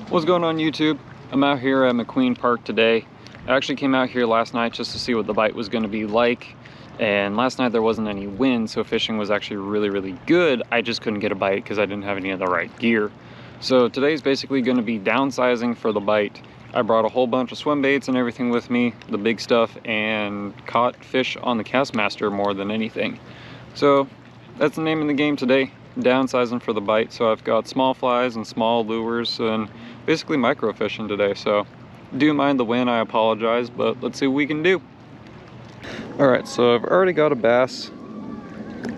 What's going on YouTube? I'm out here at McQueen Park today. I actually came out here last night just to see what the bite was going to be like, and last night there wasn't any wind, so fishing was actually really good. I just couldn't get a bite because I didn't have any of the right gear. So today's basically going to be downsizing for the bite. I brought a whole bunch of swim baits and everything with me, the big stuff, and caught fish on the Castmaster more than anything. So that's the name of the game today, downsizing for the bite. So I've got small flies and small lures and basically micro fishing today. So do mind the wind, I apologize, but let's see what we can do. All right, so I've already got a bass,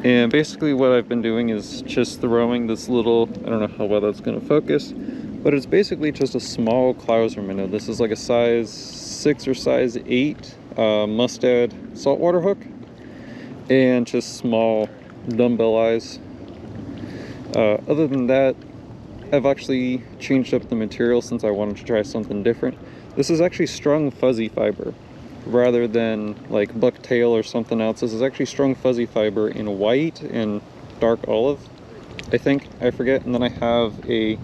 and basically what I've been doing is just throwing this little, I don't know how well that's going to focus, but it's basically just a small Clouser minnow. This is like a size 6 or size 8 mustad saltwater hook, and just small dumbbell eyes. Other than that, I've actually changed up the material since I wanted to try something different. This is actually strung fuzzy fiber rather than like bucktail or something else. This is actually strung fuzzy fiber in white and dark olive, I think, I forget. And then I have a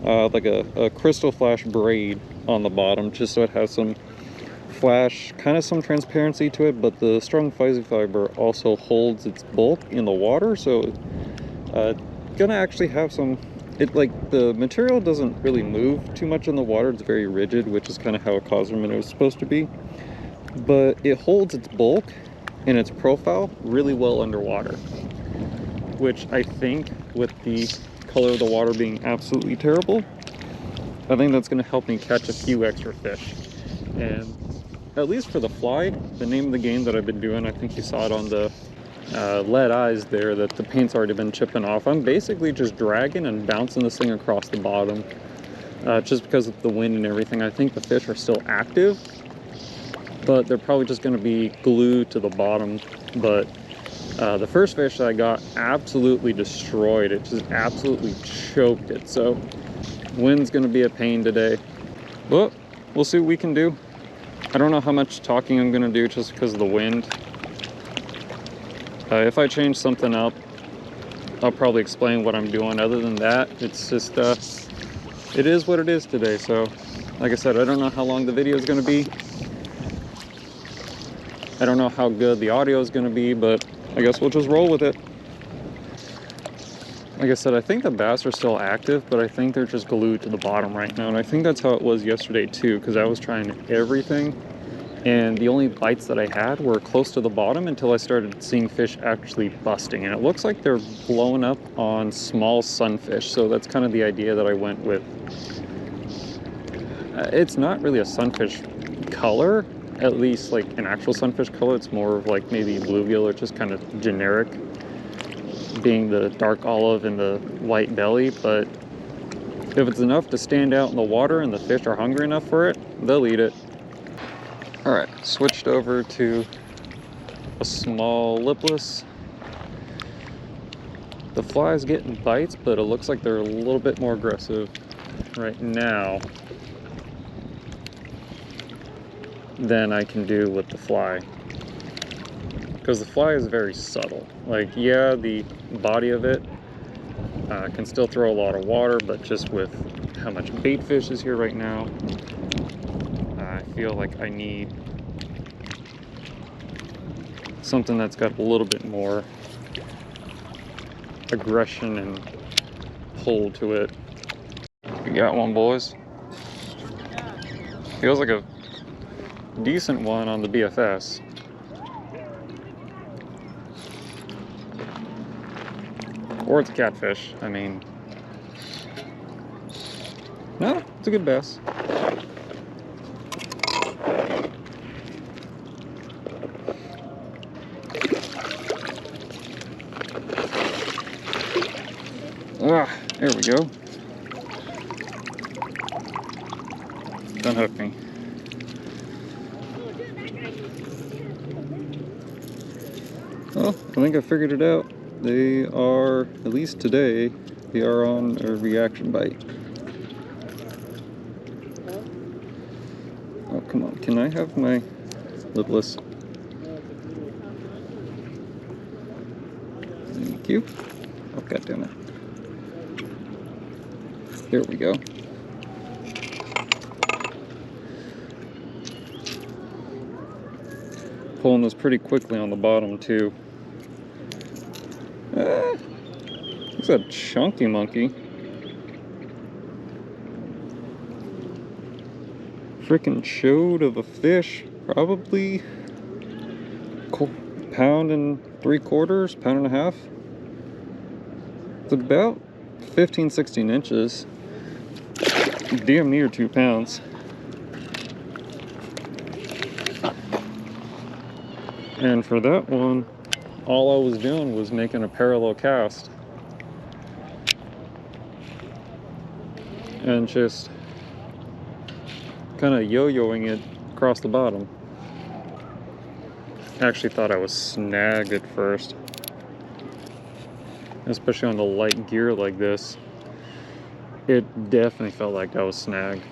like a crystal flash braid on the bottom, just so it has some flash, kind of some transparency to it, but the strung fuzzy fiber also holds its bulk in the water, so gonna actually have some, like the material doesn't really move too much in the water. It's very rigid, which is kind of how a Clouser minnow is supposed to be, but it holds its bulk and its profile really well underwater, which I think, with the color of the water being absolutely terrible, I think that's going to help me catch a few extra fish. And at least for the fly, the name of the game that I've been doing, I think you saw it on the lead eyes there, that the paint's already been chipping off. I'm basically just dragging and bouncing this thing across the bottom, just because of the wind and everything. I think the fish are still active, but they're probably just going to be glued to the bottom. But the first fish that I got absolutely destroyed it, just absolutely choked it. So wind's going to be a pain today, but we'll see what we can do. I don't know how much talking I'm going to do just because of the wind. If I change something up, I'll probably explain what I'm doing. Other than that, it's just it is what it is today. So like I said, I don't know how long the video is going to be. I don't know how good the audio is going to be, but I guess we'll just roll with it. Like I said, I think the bass are still active, but I think they're just glued to the bottom right now. And I think that's how it was yesterday too, because I was trying everything, and the only bites that I had were close to the bottom until I started seeing fish actually busting. And it looks like they're blowing up on small sunfish, so that's kind of the idea that I went with. It's not really a sunfish color, at least like an actual sunfish color. It's more of like maybe bluegill, or just kind of generic, being the dark olive and the white belly. But if it's enough to stand out in the water and the fish are hungry enough for it, they'll eat it. All right, switched over to a small lipless. The fly's getting bites, but it looks like they're a little bit more aggressive right now than I can do with the fly, because the fly is very subtle. Like, yeah, the body of it can still throw a lot of water, but just with how much bait fish is here right now, I feel like I need something that's got a little bit more aggression and pull to it. We got one, boys. Feels like a decent one on the BFS. Or it's a catfish. I mean, no, it's a good bass. Ah, there we go. Don't hook me. Well, I think I figured it out. They are, at least today, they are on a reaction bite. Oh, come on. Can I have my lipless? Thank you. Oh, God damn it. There we go. pulling this pretty quickly on the bottom too. He's a chunky monkey. Freaking chode of a fish. Probably pound and 3/4, pound and a half. It's about 15-16 inches. Damn near 2 pounds. And for that one, all I was doing was making a parallel cast and just kind of yo-yoing it across the bottom. I actually thought I was snagged at first, especially on the light gear like this. It definitely felt like I was snagged.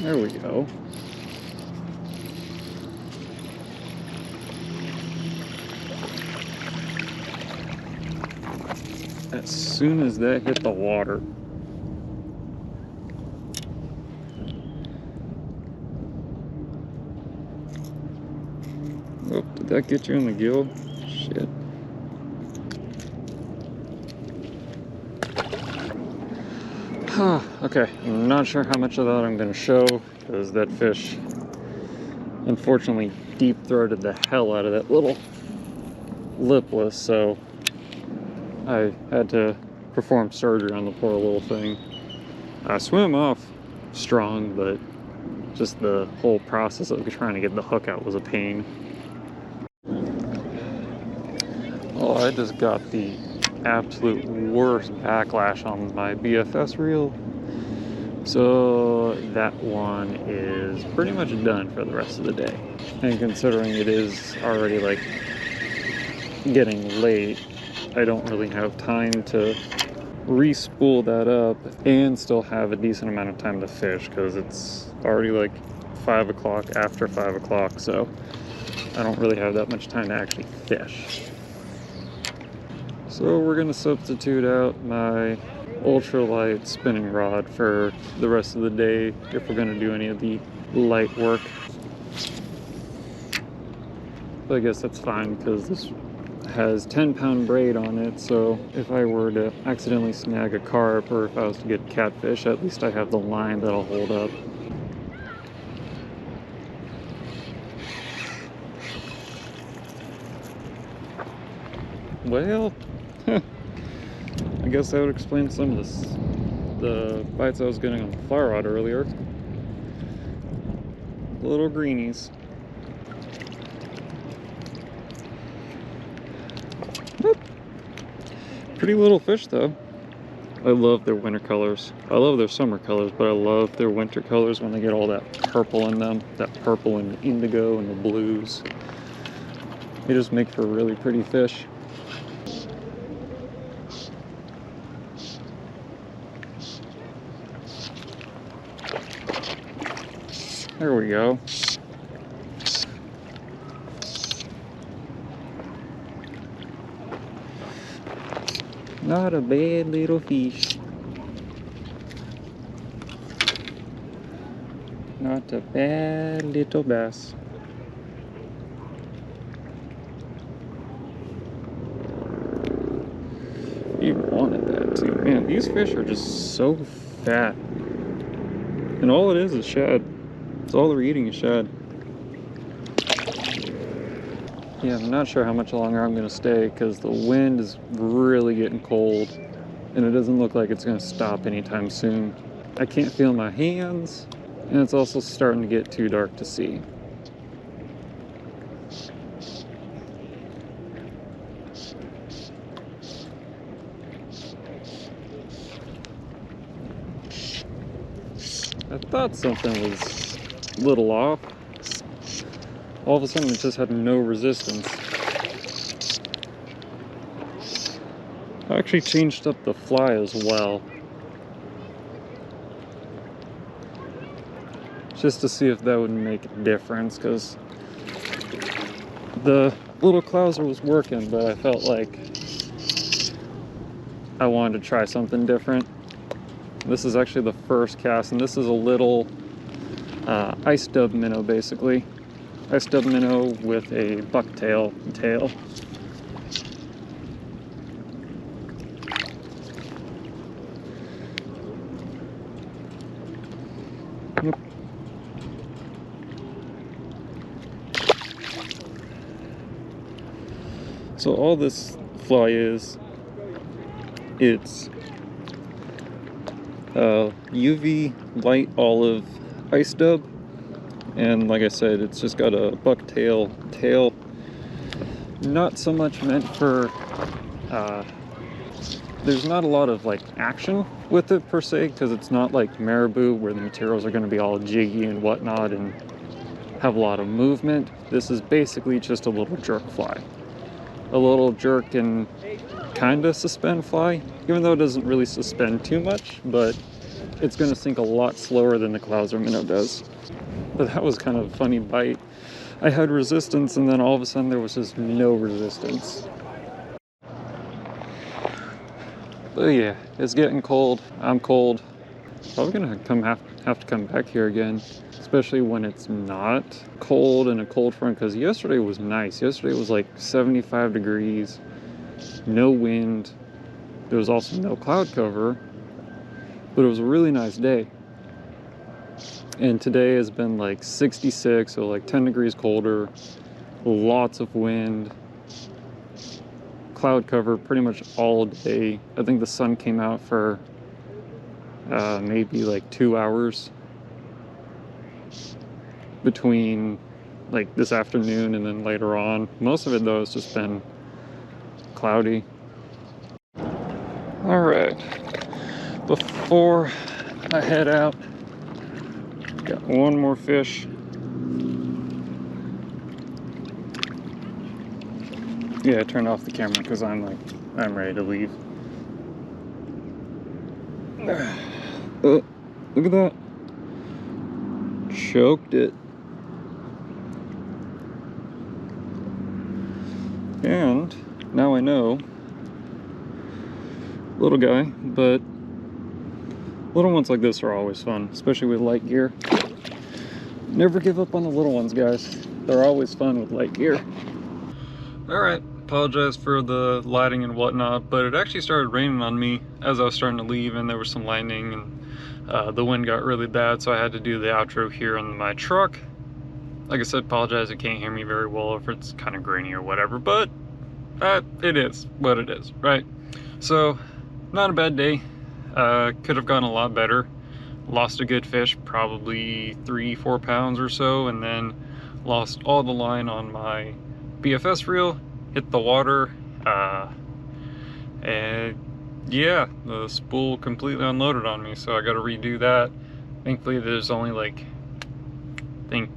There we go. As soon as that hit the water, oh, did that get you in the gill? Shit. Okay, I'm not sure how much of that I'm going to show, because that fish unfortunately deep-throated the hell out of that little lipless, so I had to perform surgery on the poor little thing. I swam off strong, but just the whole process of trying to get the hook out was a pain. Oh, I just got the absolute worst backlash on my BFS reel. So that one is pretty much done for the rest of the day. And considering it is already like getting late, I don't really have time to re-spool that up and still have a decent amount of time to fish, because it's already like 5 o'clock, after 5 o'clock, so I don't really have that much time to actually fish. So we're gonna substitute out my ultralight spinning rod for the rest of the day if we're gonna do any of the light work. But I guess that's fine, because this has 10-pound braid on it, so if I were to accidentally snag a carp, or if I was to get catfish, at least I have the line that'll hold up. Well, I guess that would explain some of the bites I was getting on the fly rod earlier. The little greenies. Whoop. Pretty little fish though. I love their winter colors. I love their summer colors, but I love their winter colors when they get all that purple in them. That purple and indigo and the blues. They just make for really pretty fish. There we go. Not a bad little fish. Not a bad little bass. You wanted that too. Man, these fish are just so fat. And all it is shad. That's all they're eating is shad. Yeah, I'm not sure how much longer I'm going to stay, because the wind is really getting cold and it doesn't look like it's going to stop anytime soon. I can't feel my hands, and it's also starting to get too dark to see. I thought something was a little off. All of a sudden it just had no resistance. I actually changed up the fly as well, just to see if that would make a difference, because The little clouser was working, but I felt like I wanted to try something different. This is actually the first cast, and this is a little ice dub minnow, basically. Ice dub minnow with a bucktail tail. Yep. So all this fly is, it's UV light olive ice dub, and like I said, it's just got a bucktail tail. Not so much meant for there's not a lot of like action with it per se, because it's not like marabou where the materials are going to be all jiggy and whatnot and have a lot of movement. This is basically just a little jerk fly, a little jerk and kind of suspend fly, even though it doesn't really suspend too much, but it's going to sink a lot slower than the clouser minnow does. But that was kind of a funny bite. I had resistance, and then all of a sudden there was just no resistance. But yeah, it's getting cold. I'm cold. Probably gonna have to come back here again, especially when it's not cold and a cold front, because yesterday was nice. Yesterday was like 75 degrees, no wind. There was also no cloud cover, but it was a really nice day. And today has been like 66, so like 10 degrees colder, lots of wind, cloud cover pretty much all day. I think the sun came out for maybe like 2 hours between like this afternoon and then later on. Most of it though has just been cloudy. All right, before I head out, got one more fish. Yeah, I turned off the camera because I'm ready to leave. Oh, look at that. Choked it. And now I know, little guy, but little ones like this are always fun, especially with light gear. Never give up on the little ones, guys. They're always fun with light gear. All right. Apologize for the lighting and whatnot, but it actually started raining on me as I was starting to leave, and there was some lightning, and the wind got really bad, so I had to do the outro here in my truck. Like I said, apologize, you can't hear me very well if it's kind of grainy or whatever, but it is what it is, right? So, not a bad day. Could have gone a lot better. Lost a good fish, probably 3-4 pounds or so, and then lost all the line on my BFS reel. Hit the water, and yeah, the spool completely unloaded on me, so I got to redo that. Thankfully there's only like, I think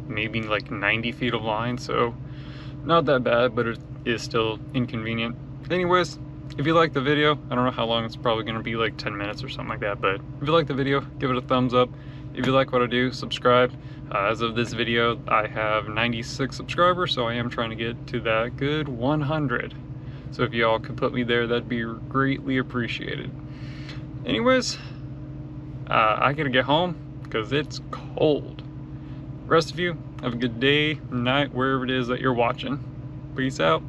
maybe like 90 feet of line, so not that bad, but it is still inconvenient. Anyways, if you like the video, I don't know how long, it's probably going to be like 10 minutes or something like that, but if you like the video, give it a thumbs up. If you like what I do, subscribe. As of this video, I have 96 subscribers, so I am trying to get to that good 100. So if y'all could put me there, that'd be greatly appreciated. Anyways, I gotta get home because it's cold. Rest of you, have a good day, night, wherever it is that you're watching. Peace out.